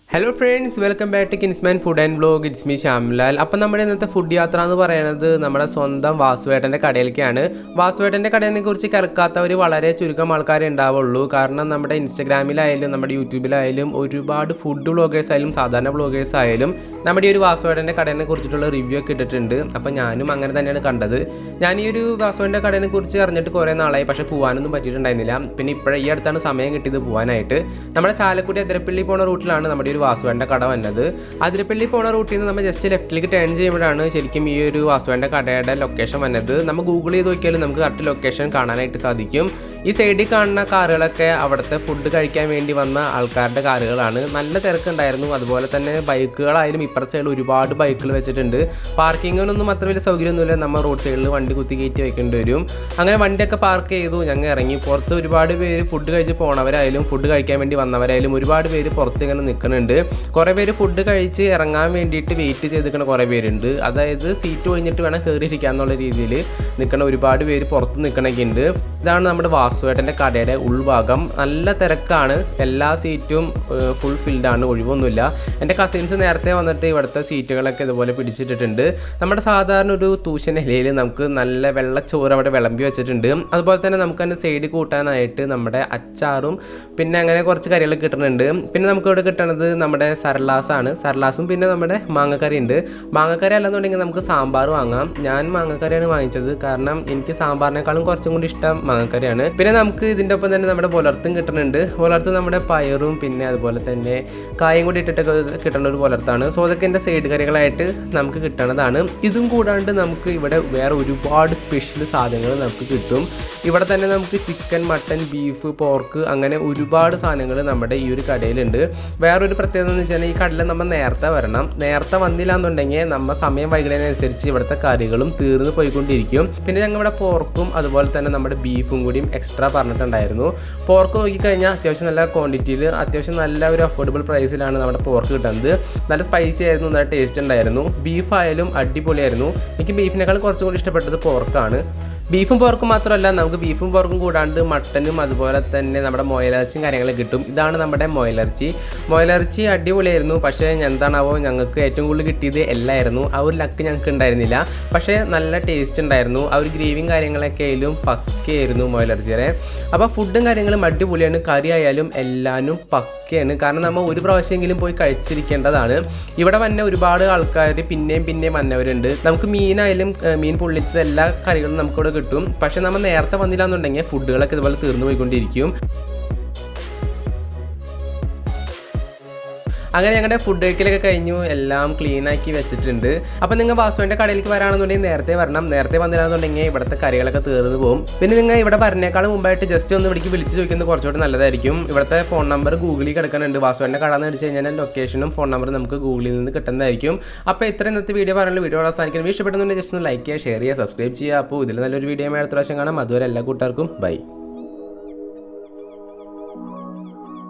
Hello friends, welcome back to Kinsman food and vlog. It's me Shyamlal. അപ്പം നമ്മുടെ ഇന്നത്തെ food യാത്ര എന്ന് പറയുന്നത് നമ്മുടെ സ്വന്തം വാസുവേട്ടൻ്റെ കടയിലേക്കാണ്. വാസുവേട്ടൻ്റെ കടയെ കുറിച്ച് കേൾക്കാത്തവർ വളരെ ചുരുക്കം ആൾക്കാരെ ഉണ്ടാവുള്ളൂ. കാരണം നമ്മുടെ ഇൻസ്റ്റഗ്രാമിലായാലും നമ്മുടെ യൂട്യൂബിലായാലും ഒരുപാട് ഫുഡ് വ്ളോഗേഴ്സ് ആയാലും സാധാരണ വ്ളോഗേഴ്സ് ആയാലും നമ്മുടെ ഈ ഒരു വാസുവേട്ടൻ്റെ കടയെ കുറിച്ചിട്ടുള്ള റിവ്യൂ ഒക്കെ ഇട്ടിട്ടുണ്ട്. അപ്പം ഞാനും അങ്ങനെ തന്നെയാണ് കണ്ടത്. ഞാൻ ഈ ഒരു വാസുവേട്ടൻ്റെ കടയെ കുറിച്ച് അറിഞ്ഞിട്ട് കുറേ നാളായി, പക്ഷേ പോകാനൊന്നും പറ്റിയിട്ടുണ്ടായിരുന്നില്ല. പിന്നെ ഇപ്പോഴും ഈ അടുത്താണ് സമയം കിട്ടിയത് പോകാനായിട്ട്. നമ്മുടെ ചാലക്കുടി അതിരപ്പള്ളി പോണ റൂട്ടിലാണ് നമ്മുടെ വാസുവേട്ടൻ്റെ കട വന്നത്. അതിരപ്പള്ളി പോണ റൂട്ടിൽ നിന്ന് നമ്മൾ ജസ്റ്റ് ലെഫ്റ്റിലേക്ക് ടേൺ ചെയ്യുമ്പോഴാണ് ശരിക്കും ഈ ഒരു വാസുവേട്ടൻ്റെ കടയുടെ ലൊക്കേഷൻ വന്നത്. നമ്മൾ ഗൂഗിൾ ചെയ്ത് നോക്കിയാലും നമുക്ക് കറക്റ്റ് ലൊക്കേഷൻ കാണാനായിട്ട് സാധിക്കും. ഈ സൈഡിൽ കാണുന്ന കാറുകളൊക്കെ അവിടുത്തെ ഫുഡ് കഴിക്കാൻ വേണ്ടി വന്ന ആൾക്കാരുടെ കാറുകളാണ്. നല്ല തിരക്കുണ്ടായിരുന്നു. അതുപോലെ തന്നെ ബൈക്കുകളായാലും ഇപ്പുറത്തെ സൈഡിൽ ഒരുപാട് ബൈക്കുകൾ വെച്ചിട്ടുണ്ട്. പാർക്കിങ്ങിനൊന്നും അത്ര വലിയ സൗകര്യമൊന്നുമില്ല. നമ്മൾ റോഡ് സൈഡിൽ വണ്ടി കുത്തി കയറ്റി വെക്കേണ്ടി വരും. അങ്ങനെ വണ്ടിയൊക്കെ പാർക്ക് ചെയ്തു, ഞങ്ങൾ ഇറങ്ങി. പുറത്ത് ഒരുപാട് പേര് ഫുഡ് കഴിച്ച് പോണവരായാലും ഫുഡ് കഴിക്കാൻ വേണ്ടി വന്നവരായാലും ഒരുപാട് പേര് പുറത്ത് ഇങ്ങനെ നിൽക്കുന്നുണ്ട്. കുറേ പേര് ഫുഡ് കഴിച്ച് ഇറങ്ങാൻ വേണ്ടിയിട്ട് വെയിറ്റ് ചെയ്തിരിക്കുന്ന കുറേ പേരുണ്ട്. അതായത് സീറ്റ് ഒഴിഞ്ഞിട്ട് വേണം കയറിയിരിക്കുക എന്നുള്ള രീതിയിൽ നിൽക്കുന്ന ഒരുപാട് പേര് പുറത്ത് നിൽക്കണൊക്കെ ഉണ്ട്. ഇതാണ് നമ്മുടെ വാസുവേട്ടൻ്റെ കടയുടെ ഉൾഭാഗം. നല്ല തിരക്കാണ്, എല്ലാ സീറ്റും ഫുൾ ഫിൽഡാണ്, ഒഴിവൊന്നുമില്ല. എൻ്റെ കസിൻസ് നേരത്തെ വന്നിട്ട് ഇവിടുത്തെ സീറ്റുകളൊക്കെ ഇതുപോലെ പിടിച്ചിട്ടിട്ടുണ്ട്. നമ്മുടെ സാധാരണ ഒരു തൂശൻ ഇലയിൽ നമുക്ക് നല്ല വെള്ളച്ചോറ് അവിടെ വിളമ്പി വെച്ചിട്ടുണ്ട്. അതുപോലെ തന്നെ നമുക്ക് അതിൻ്റെ സൈഡ് കൂട്ടാനായിട്ട് നമ്മുടെ അച്ചാറും പിന്നെ അങ്ങനെ കുറച്ച് കറികളൊക്കെ കിട്ടുന്നുണ്ട്. പിന്നെ നമുക്ക് ഇവിടെ കിട്ടുന്നത് നമ്മുടെ സർലാസാണ്. സർലാസും പിന്നെ നമ്മുടെ മാങ്ങക്കറി ഉണ്ട്. മാങ്ങക്കറി അല്ലെന്നുണ്ടെങ്കിൽ നമുക്ക് സാമ്പാർ വാങ്ങാം. ഞാൻ മാങ്ങക്കറിയാണ് വാങ്ങിച്ചത്, കാരണം എനിക്ക് സാമ്പാറിനേക്കാളും കുറച്ചും കൂടി ഇഷ്ടം മാങ്ങക്കറിയാണ്. പിന്നെ നമുക്ക് ഇതിൻ്റെ ഒപ്പം തന്നെ നമ്മുടെ പുലർത്തും കിട്ടുന്നുണ്ട്. പുലർത്ത് നമ്മുടെ പയറും പിന്നെ അതുപോലെ തന്നെ കായും കൂടി ഇട്ടിട്ടൊക്കെ കിട്ടുന്ന ഒരു പുലർത്താണ്. സോ അതൊക്കെ എൻ്റെ സൈഡ് കറികളായിട്ട് നമുക്ക് കിട്ടണതാണ്. ഇതും കൂടാണ്ട് നമുക്ക് ഇവിടെ വേറെ ഒരുപാട് സ്പെഷ്യൽ സാധനങ്ങൾ നമുക്ക് കിട്ടും. ഇവിടെ തന്നെ നമുക്ക് ചിക്കൻ, മട്ടൻ, ബീഫ്, പോർക്ക് അങ്ങനെ ഒരുപാട് സാധനങ്ങൾ നമ്മുടെ ഈ ഒരു കടയിലുണ്ട്. വേറൊരു പ്രത്യേകത എന്ന് വെച്ചാൽ ഈ കടയിൽ നമ്മൾ നേരത്തെ വരണം. നേരത്തെ വന്നില്ല എന്നുണ്ടെങ്കിൽ നമ്മൾ സമയം വൈകുന്നതിനനുസരിച്ച് ഇവിടുത്തെ കറികളും തീർന്ന് പോയിക്കൊണ്ടിരിക്കും. പിന്നെ ഞങ്ങൾ ഇവിടെ പോർക്കും അതുപോലെ തന്നെ നമ്മുടെ ബീഫും കൂടിയും എക്സ്ട്രാ പറഞ്ഞിട്ടുണ്ടായിരുന്നു. പോർക്ക് നോക്കിക്കഴിഞ്ഞാൽ അത്യാവശ്യം നല്ല ക്വാണ്ടിറ്റിയിൽ അത്യാവശ്യം നല്ല ഒരു അഫോർഡബിൾ പ്രൈസിലാണ് നമ്മുടെ പോർക്ക് കിട്ടുന്നത്. നല്ല സ്പൈസി ആയിരുന്നു, നല്ല ടേസ്റ്റ് ഉണ്ടായിരുന്നു. ബീഫായാലും അടിപൊളിയായിരുന്നു. എനിക്ക് ബീഫിനേക്കാൾ കുറച്ചും കൂടി ഇഷ്ടപ്പെട്ടത് പോർക്കാണ്. ബീഫും പോർക്കും മാത്രമല്ല, നമുക്ക് ബീഫും പോർക്കും കൂടാണ്ട് മട്ടനും അതുപോലെ തന്നെ നമ്മുടെ മൊയലിറച്ചിയും കാര്യങ്ങളൊക്കെ കിട്ടും. ഇതാണ് നമ്മുടെ മൊയലിറച്ചി അടിപൊളിയായിരുന്നു. പക്ഷേ എന്താണാവോ ഞങ്ങൾക്ക് ഏറ്റവും കൂടുതൽ കിട്ടിയത് എല്ലായിരുന്നു. ആ ഒരു ലക്ക് ഞങ്ങൾക്ക് ഉണ്ടായിരുന്നില്ല. പക്ഷേ നല്ല ടേസ്റ്റ് ഉണ്ടായിരുന്നു. ആ ഒരു ഗ്രേവിയും കാര്യങ്ങളൊക്കെ ആയാലും പക്കയായിരുന്നു മൊയലിറച്ചിയുടെ. അപ്പോൾ ഫുഡും കാര്യങ്ങളും അടിപൊളിയാണ്. കറി ആയാലും എല്ലാവരും പക്കയാണ്. കാരണം നമ്മൾ ഒരു പ്രാവശ്യമെങ്കിലും പോയി കഴിച്ചിരിക്കേണ്ടതാണ്. ഇവിടെ വന്ന ഒരുപാട് ആൾക്കാർ പിന്നെയും വന്നവരുണ്ട്. നമുക്ക് മീനായാലും മീൻ പൊള്ളിച്ചത് എല്ലാ കറികളും നമുക്കിവിടെ കിട്ടും. പക്ഷെ നമ്മൾ നേരത്തെ വന്നില്ല എന്നുണ്ടെങ്കിൽ ഫുഡുകളൊക്കെ ഇതുപോലെ തീർന്നു പോയിക്കൊണ്ടിരിക്കും. അങ്ങനെ ഞങ്ങളുടെ ഫുഡ് കഴിക്കലൊക്കെ കഴിഞ്ഞു, എല്ലാം ക്ലീനാക്കി വെച്ചിട്ടുണ്ട്. അപ്പോൾ നിങ്ങൾ വാസുവിൻ്റെ കടയിലേക്ക് വരാണെന്നുണ്ടെങ്കിൽ നേരത്തെ വരണം. നേരത്തെ വന്നില്ലാന്നുണ്ടെങ്കിൽ ഇവിടുത്തെ കറികളൊക്കെ തീർന്നു പോകും. പിന്നെ നിങ്ങൾ ഇവിടെ പറഞ്ഞേക്കാളും മുമ്പായിട്ട് ജസ്റ്റ് ഒന്ന് ഇവിടേക്ക് വിളിച്ച് ചോദിക്കുന്നത് കുറച്ചുകൂടി നല്ലതായിരിക്കും. ഇവിടുത്തെ ഫോൺ നമ്പർ ഗൂഗിളിൽ കിടക്കുന്നുണ്ട്. വാസുവിൻ്റെ കട എന്ന് അടിച്ച് കഴിഞ്ഞാൽ ലൊക്കേഷനും ഫോൺ നമ്പറും നമുക്ക് ഗൂഗിളിൽ നിന്ന് കിട്ടുന്നതായിരിക്കും. അപ്പോൾ ഇത്ര ഇന്നത്തെ വീഡിയോ പറഞ്ഞാൽ വീഡിയോ അവസാനിക്കുന്നത് ഇഷ്ടപ്പെടുന്നുണ്ടെങ്കിൽ ജസ്റ്റ് ഒന്ന് ലൈക്ക് ചെയ്യുക, ഷെയർ ചെയ്യുക, സബ്സ്ക്രൈബ് ചെയ്യുക. അപ്പോൾ ഇതിൽ നല്ലൊരു വീഡിയോ അടുത്ത പ്രാവശ്യം കാണാം. അതുവരെ എല്ലാ കൂട്ടുകാർക്കും ബൈ.